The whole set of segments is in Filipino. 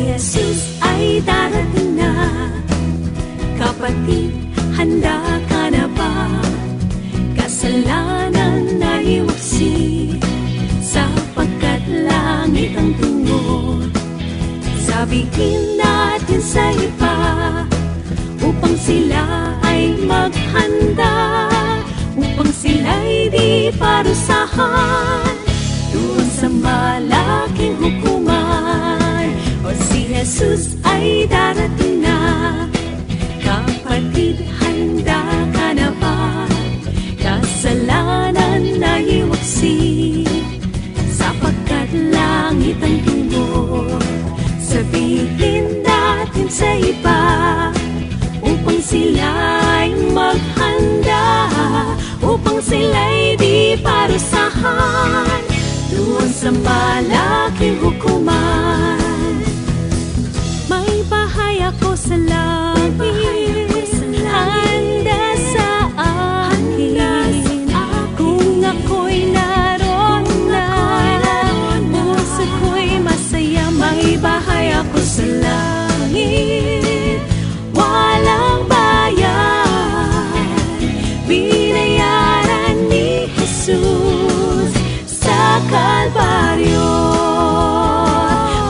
Jesus ay darating na. Kapatid, handa ka na ba? Kasalanan ay iwaksi, sapagkat langit ang tungo. Sabihin natin sa iba, upang sila ay maghanda, upang sila'y di parusahan doon sa malaking hukuman. O si Jesus ay darating na. Kapatid, handa ka na ba? Kasalanan ay iwaksi, sapagkat langit ang tungo. Sabihin natin sa iba, upang sila'y maghanda, upang sila'y di parusahan doon sa malaking hukuman. May bahay ako sa langit, handa sa akin. Kung ako'y naroon na, puso ko'y masaya. May bahay ako sa langit, walang bayan. Binayaran ni Jesus sa Kalbaryo.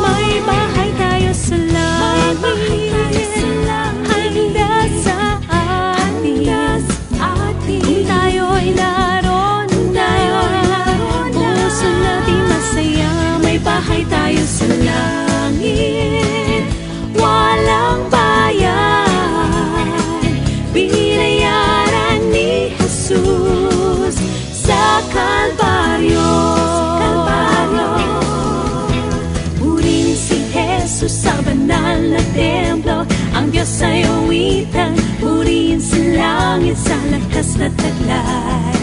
May bahay tayo sa langit, handa sa atin. Kung tayo'y naroon na, puso natin masaya. May bahay tayo sa langit, walang bayan. Binayaran ni Jesus sa Kalbaryo. Purihin si Jesus sa banal na templo, ang Diyos ay awitan. Purihin sa langit sa lakas na taglay.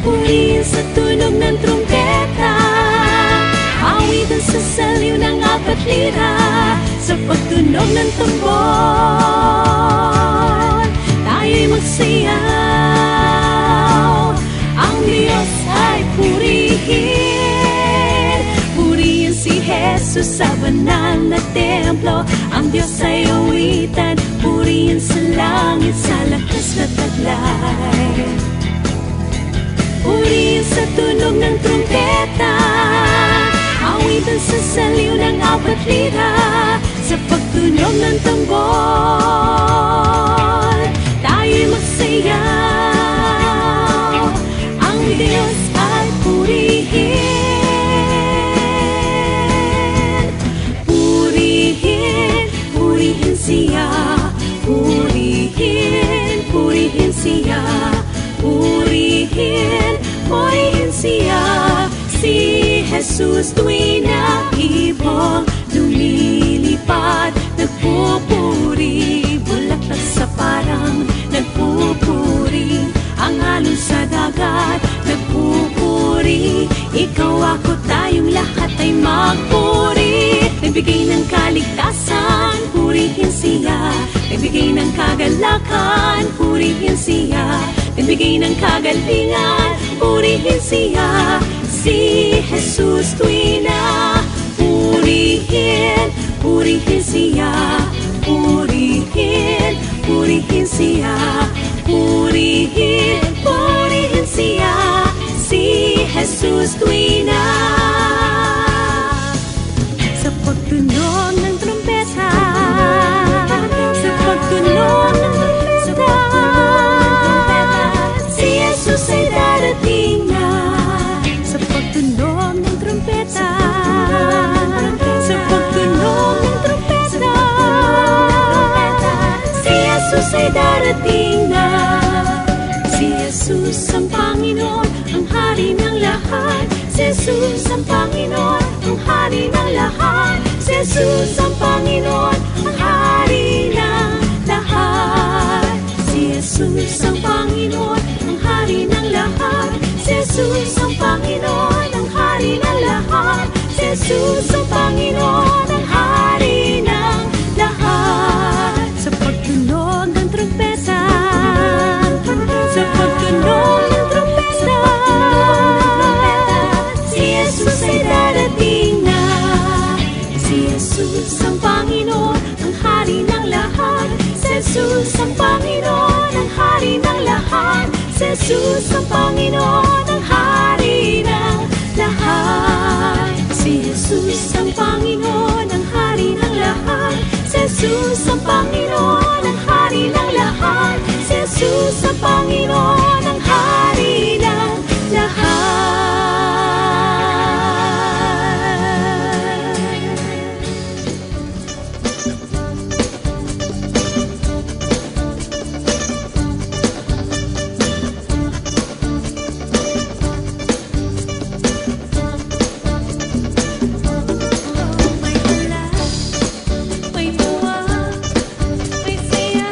Purihin sa tunog ng trumpeta, awitan sa saliw ng apat lira. Sa pagtunog ng tambor, tayo'y magsayaw. Ang Diyos ay purihin. Purihin si Jesus sa banal na templo, ang Diyos ay awitan. Purihin sa langit sa lakas na taglay. Purihin sa tunog ng trumpeta, awitan sa saliw ng apat lira. Sa pagtunog ng tambor, tayo'y magsayaw. Ang Diyos ay purihin. Purihin, purihin siya. Purihin, purihin siya. Purihin, purihin siya. Si Jesus tuwing naibong lumilipad, nagpupuri. Bulaklak sa parang nagpupuri. Ang alon sa dagat nagpupuri. Ikaw, ako, tayong lahat ay magpuri. Nagbigay ng kaligtasan, purihin siya. Nagbigay ng kagalakan, purihin siya. Nagbigay ng kagalingan, purihin siya. Si Jesus tuwing na purihin, purihin siya. Purihin, purihin siya. Purihin, purihin siya. Si Jesus tuwing na. Sa pagtunog ng trumpeta, sa pagtunog ng trumpeta, si Jesus ay darating na. Sa pagtunog ng trumpeta, sa pagtunog ng trumpeta, si Jesus ay darating na. Si Jesus ang Panginoon, ang Hari ng lahat. Si Jesus ang Panginoon, ang Hari ng lahat. Si Jesus ang Panginoon, ang Hari ng lahat. Si Jesus ang Panginoon, ang Hari ng lahat. Si Jesus ang Panginoon, ang Hari ng lahat. Si Jesus ang Panginoon, ang Hari ng lahat. Sa pagtunog ng trumpeta, sa pagtunog ng trumpeta, si Jesus ay darating na. Si ang Panginoon, ang hari ng lahat. Si Jesus ang Panginoon, ang hari ng lahat. Si Jesus ang Panginoon, ang hari ng lahat. May tula, may buwa, may saya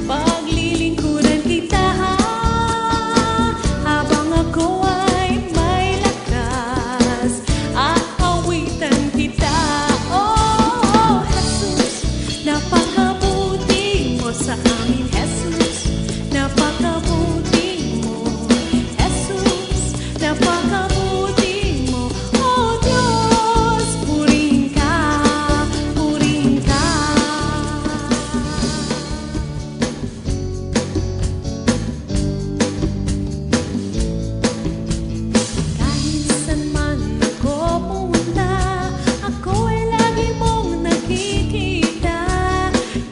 paglilingkuran kita habang ako ay may lakas at awitan kita. Oh, Jesus, napakabuti mo sa amin, Jesus. Napakabuti mo, Jesus. Napakabuti mo, oh Diyos. Purihin ka, purihin ka. Kahit saan man ako pumunta, ako ay lagi mong nakikita.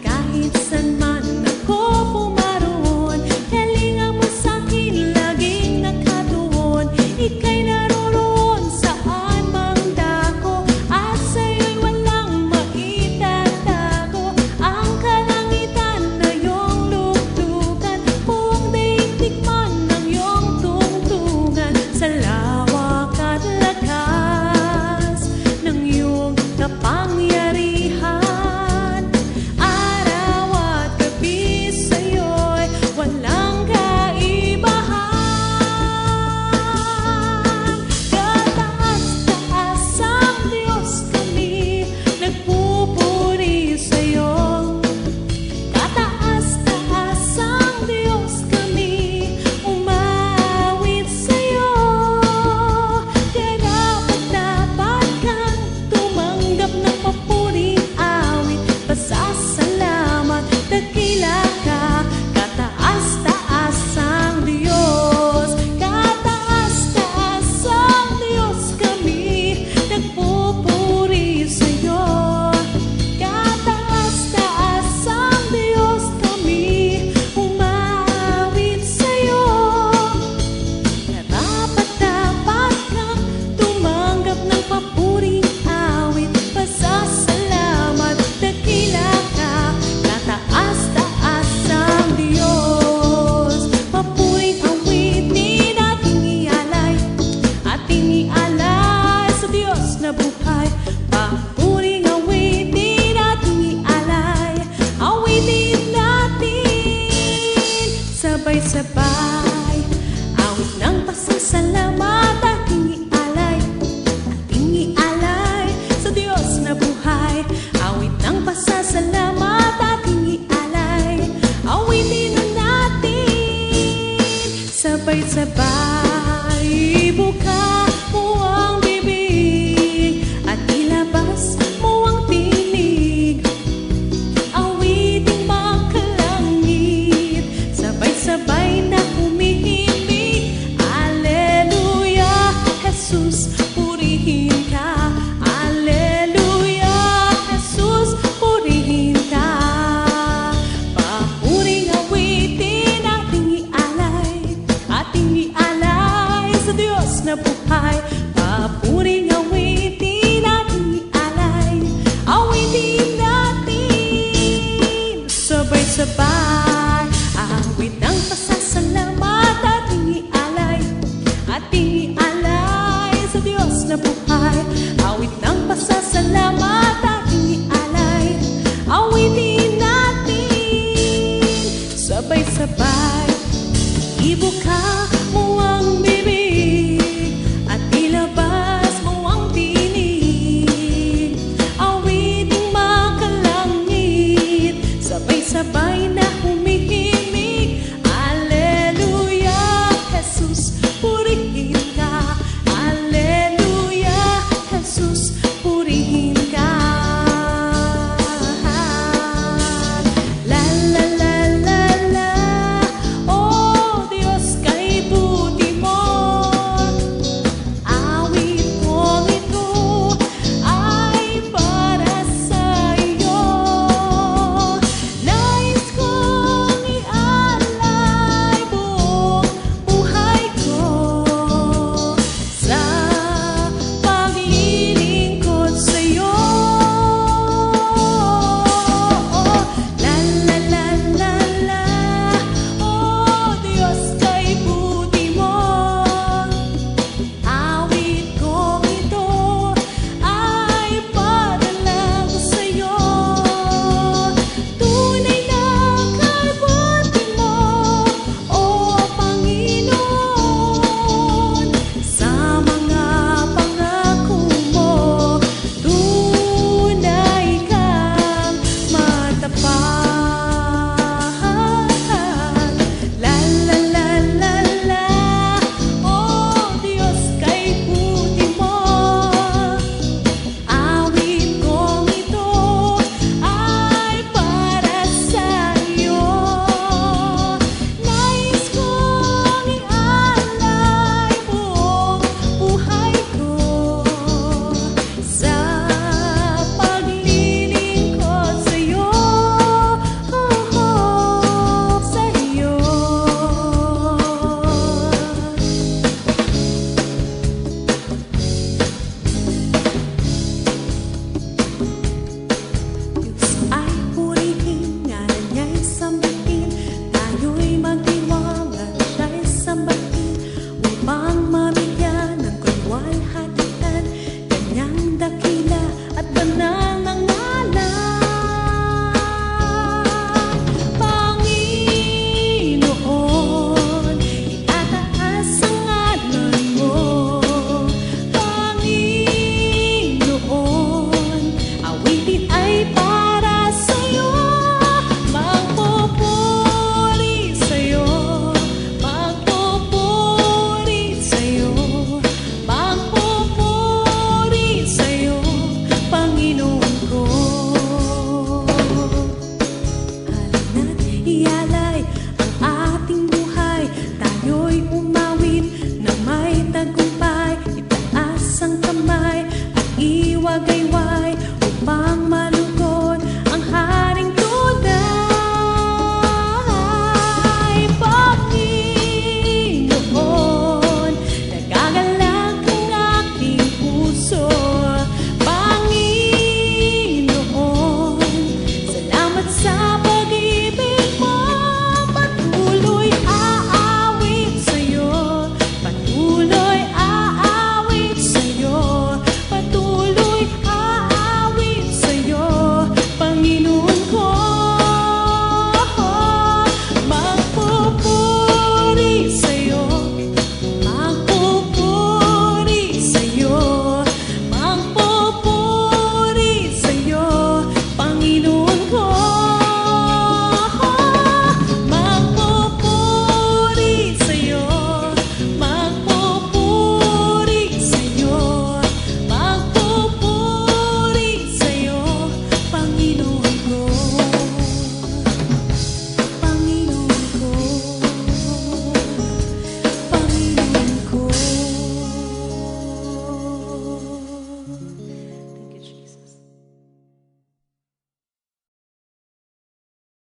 Kahit saan man ako pumaroon, kalinga mo sa'kin laging nakatuon. Ika'y naroroon saan mang dako, at sa'yo'y walang maitatago. Ang kalangitan na iyong lugtugan, buong daigdig man ang iyong tungtungan. Sa lawak at lakas ng iyong kapangyarihan, araw at gabi sa'yo'y walang kaibahan. Kataas-taas ang Diyos kami, nagpupuri sa'yo. Kataas-taas ang Diyos kami, umawit sa'yo. Karapat-dapat kang tumanggap ng papuring awit, pasasalamat, dakila ka. Kataas-taas ang Diyos, kataas-taas ang Diyos kami, nagpupuri sa'yo. Kataas-taas ang Diyos kami, umawit sa'yo. Karapat-dapat kang tumanggap ng papuring awit, pasasalamat, dakila ka. Kataas-taas ang Diyos. Papuring awitin ating ialay sa Diyos na buhay. Papuring awitin ating ialay, awitin natin sabay-sabay. Awit ng pasasalamat ating ialay sa Diyos na buhay. Awit ng pasasalamat ating ialay, awitin natin sabay-sabay. Ibuka mo ang bibig at ilabas mo ang tinig, awiting makalangit, sabay-sabay na humihimig. Alleluia, Jesus, purihin ka. Alleluia, Jesus, purihin ka. Papuring awitin ating ialay sa Diyos na buhay. Papuring awitin ating ialay, awitin natin sabay-sabay.